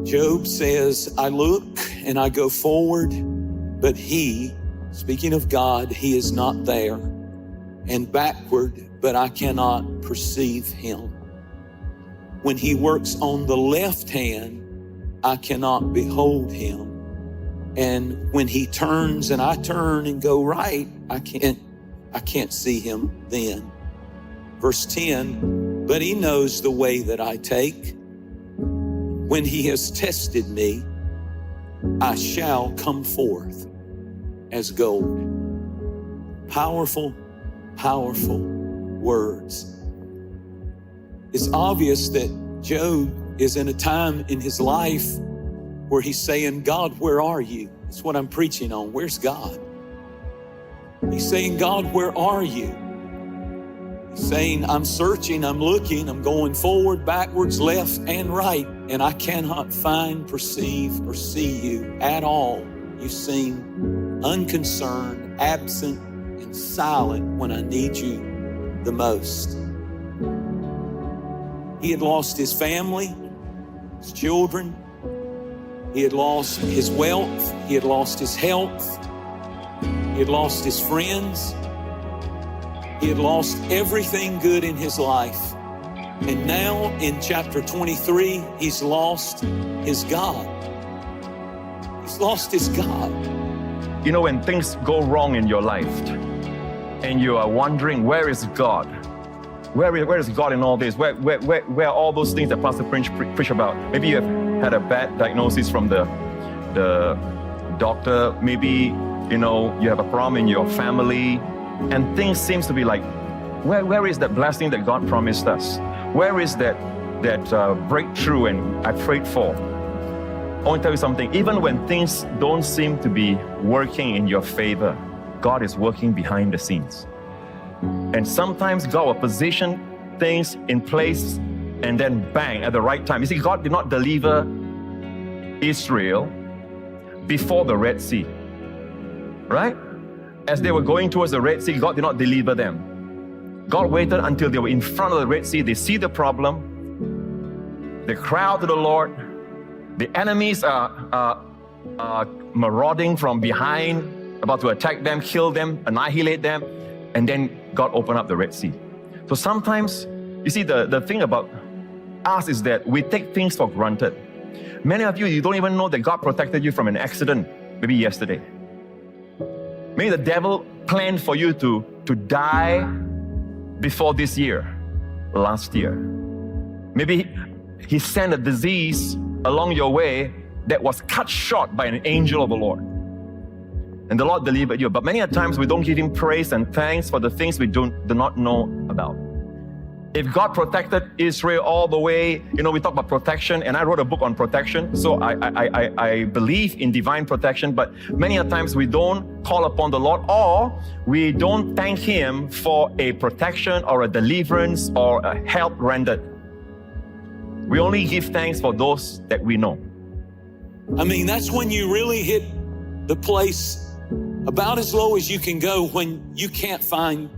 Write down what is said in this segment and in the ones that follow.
Job says, I look and I go forward, but he, speaking of God, he is not there, and backward, but I cannot perceive him. When he works on the left hand, I cannot behold him. And when he turns and I turn and go right, I can't see him then. Verse 10, but he knows the way that I take. When he has tested me, I shall come forth as gold. Powerful, powerful words. It's obvious that Job is in a time in his life where he's saying, God, where are you? That's what I'm preaching on. Where's God? He's saying, God, where are you? He's saying, I'm searching, I'm looking, I'm going forward, backwards, left, and right, and I cannot find, perceive, or see you at all. You seem unconcerned, absent, and silent when I need you the most. He had lost his family, his children. He had lost his wealth. He had lost his health. He had lost his friends. He had lost everything good in his life. And now in chapter 23, he's lost his God. He's lost his God. You know, when things go wrong in your life and you are wondering, where is God? Where is God in all this? Where are all those things that Pastor preach about? Maybe you have had a bad diagnosis from the doctor. Maybe, you know, you have a problem in your family and things seems to be like, where is that blessing that God promised us? Where is that breakthrough and I prayed for? I want to tell you something. Even when things don't seem to be working in your favor, God is working behind the scenes. And sometimes God will position things in place and then bang, at the right time. You see, God did not deliver Israel before the Red Sea, right? As they were going towards the Red Sea, God did not deliver them. God waited until they were in front of the Red Sea. They see the problem. They cry out to the Lord. The enemies are marauding from behind, about to attack them, kill them, annihilate them. And then God opened up the Red Sea. So sometimes, you see, the thing about us is that we take things for granted. Many of you don't even know that God protected you from an accident, maybe yesterday. Maybe the devil planned for you to die before this year, last year. Maybe he sent a disease along your way that was cut short by an angel of the Lord. And the Lord delivered you. But many a times we don't give him praise and thanks for the things we do not know about. If God protected Israel all the way, you know, we talk about protection, and I wrote a book on protection. So I believe in divine protection, but many a times we don't call upon the Lord, or we don't thank him for a protection or a deliverance or a help rendered. We only give thanks for those that we know. I mean, that's when you really hit the place about as low as you can go, when you can't find,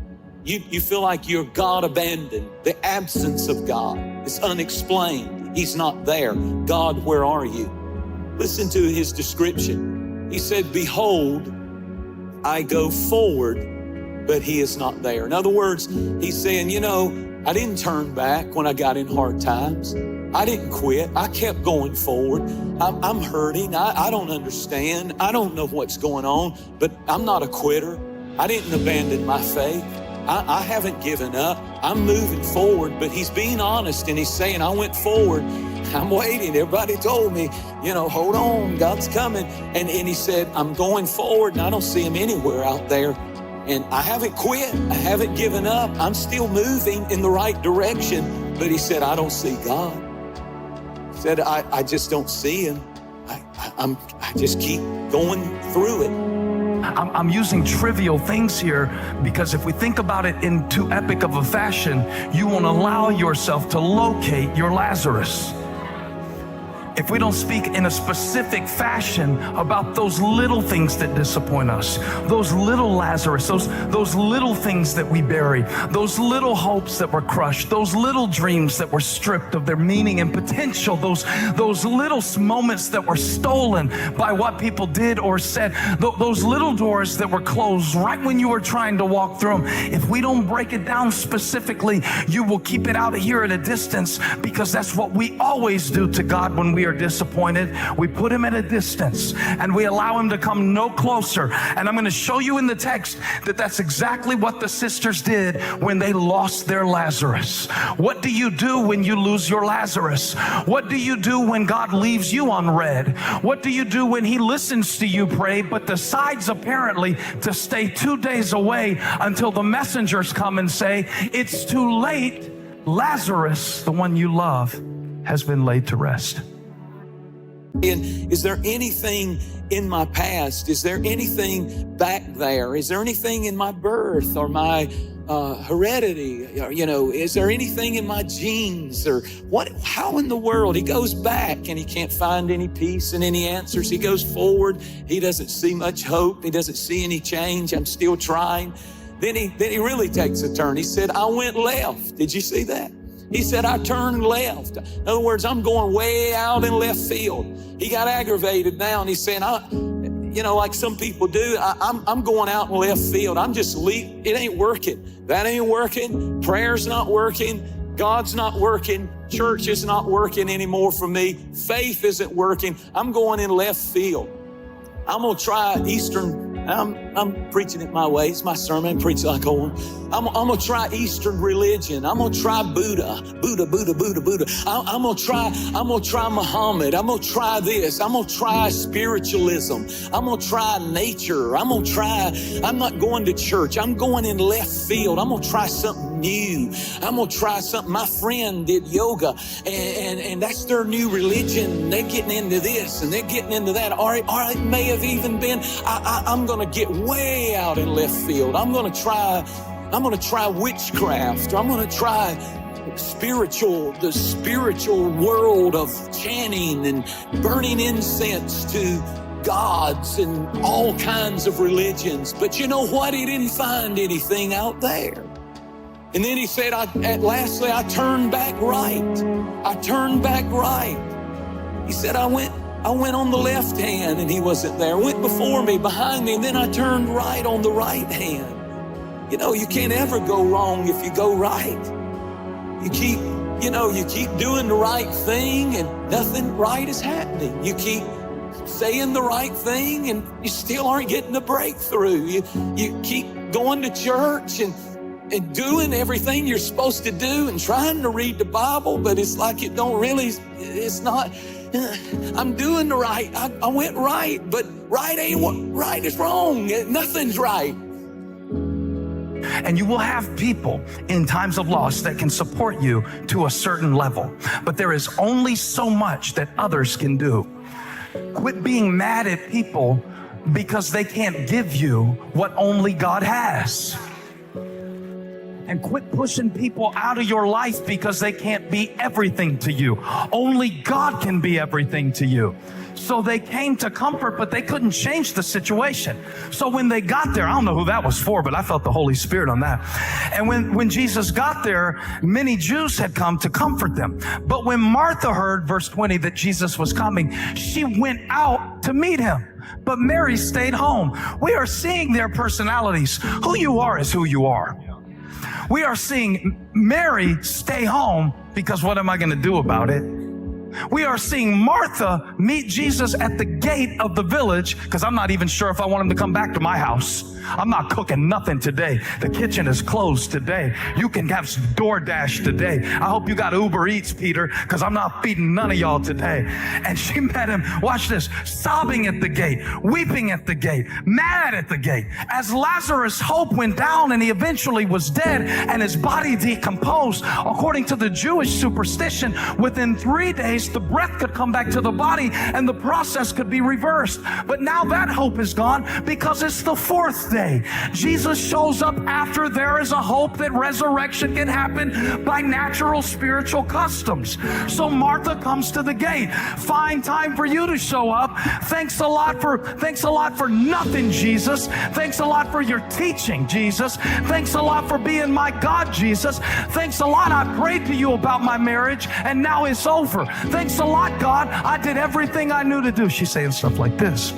you feel like you're God abandoned. The absence of God is unexplained. He's not there. God, where are you? Listen to his description. He said, behold, I go forward, but he is not there. In other words, he's saying, you know, I didn't turn back when I got in hard times. I didn't quit. I kept going forward. I'm hurting. I don't understand. I don't know what's going on, but I'm not a quitter. I didn't abandon my faith. I haven't given up. I'm moving forward, but he's being honest and he's saying, I went forward. I'm waiting. Everybody told me, you know, hold on, God's coming. And he said, I'm going forward and I don't see him anywhere out there. And I haven't quit. I haven't given up. I'm still moving in the right direction. But he said, I don't see God. He said, I just don't see him. I just keep going through it. I'm using trivial things here because if we think about it in too epic of a fashion, you won't allow yourself to locate your Lazarus. if we don't speak in a specific fashion about those little things that disappoint us, those little Lazarus, those little things that we bury, those little hopes that were crushed, those little dreams that were stripped of their meaning and potential, those little moments that were stolen by what people did or said, those little doors that were closed right when you were trying to walk through them. If we don't break it down specifically, you will keep it out of here at a distance, because that's what we always do to God when we are disappointed. We put him at a distance and we allow him to come no closer. And I'm going to show you in the text that that's exactly what the sisters did when they lost their Lazarus. What do you do when you lose your Lazarus? What do you do when God leaves you unread? What do you do when he listens to you pray but decides apparently to stay 2 days away until the messengers come and say, it's too late, Lazarus, the one you love, has been laid to rest? And is there anything in my past? Is there anything back there? Is there anything in my birth or my heredity? Or, is there anything in my genes? Or what? How in the world? He goes back and he can't find any peace and any answers. He goes forward. He doesn't see much hope. He doesn't see any change. I'm still trying. Then he really takes a turn. He said, I went left. Did you see that? He said, I turned left. In other words, I'm going way out in left field. He got aggravated now, and he's saying, like some people do, I'm going out in left field. I'm just leaving. It ain't working. That ain't working. Prayer's not working. God's not working. Church is not working anymore for me. Faith isn't working. I'm going in left field. I'm going to try Eastern. I'm preaching it my way. It's my sermon. I'm preaching like I want. I'm going to try Eastern religion. I'm going to try Buddha. I'm going to try Muhammad. I'm going to try this. I'm going to try spiritualism. I'm going to try nature. I'm not going to church. I'm going in left field. I'm going to try something new. I'm going to try something. My friend did yoga, and that's their new religion. They're getting into this, and they're getting into that. Or it may have even been, I'm going to get way out in left field. I'm going to try witchcraft. I'm going to try the spiritual world of chanting and burning incense to gods and all kinds of religions. But you know what? He didn't find anything out there. And then he said, lastly, I turned back right. I turned back right. He said, I went on the left hand and he wasn't there. Went before me, behind me, and then I turned right on the right hand. You can't ever go wrong if you go right. You keep doing the right thing and nothing right is happening. You keep saying the right thing and you still aren't getting the breakthrough. You keep going to church and doing everything you're supposed to do and trying to read the Bible, but it's like it's not. I'm doing the right. I went right, but right is wrong. Nothing's right. And you will have people in times of loss that can support you to a certain level. But there is only so much that others can do. Quit being mad at people because they can't give you what only God has. And quit pushing people out of your life because they can't be everything to you. Only God can be everything to you. So they came to comfort, but they couldn't change the situation. So when they got there, I don't know who that was for, but I felt the Holy Spirit on that. And when Jesus got there, many Jews had come to comfort them. But when Martha heard, verse 20, that Jesus was coming, she went out to meet him. But Mary stayed home. We are seeing their personalities. Who you are is who you are. We are seeing Mary stay home because what am I going to do about it? We are seeing Martha meet Jesus at the gate of the village because I'm not even sure if I want him to come back to my house. I'm not cooking nothing today. The kitchen is closed today. You can have some DoorDash today. I hope you got Uber Eats, Peter, because I'm not feeding none of y'all today. And she met him, watch this, sobbing at the gate, weeping at the gate, mad at the gate. As Lazarus' hope went down and he eventually was dead and his body decomposed, according to the Jewish superstition, within 3 days, the breath could come back to the body and the process could be be reversed. But now that hope is gone because it's the fourth day. Jesus shows up after there is a hope that resurrection can happen by natural spiritual customs. So Martha comes to the gate. Fine time for you to show up. Thanks a lot for nothing, Jesus. Thanks a lot for your teaching, Jesus. Thanks a lot for being my God, Jesus. Thanks a lot. I prayed to you about my marriage and now it's over. Thanks a lot, God. I did everything I knew to do. She's saying stuff like this.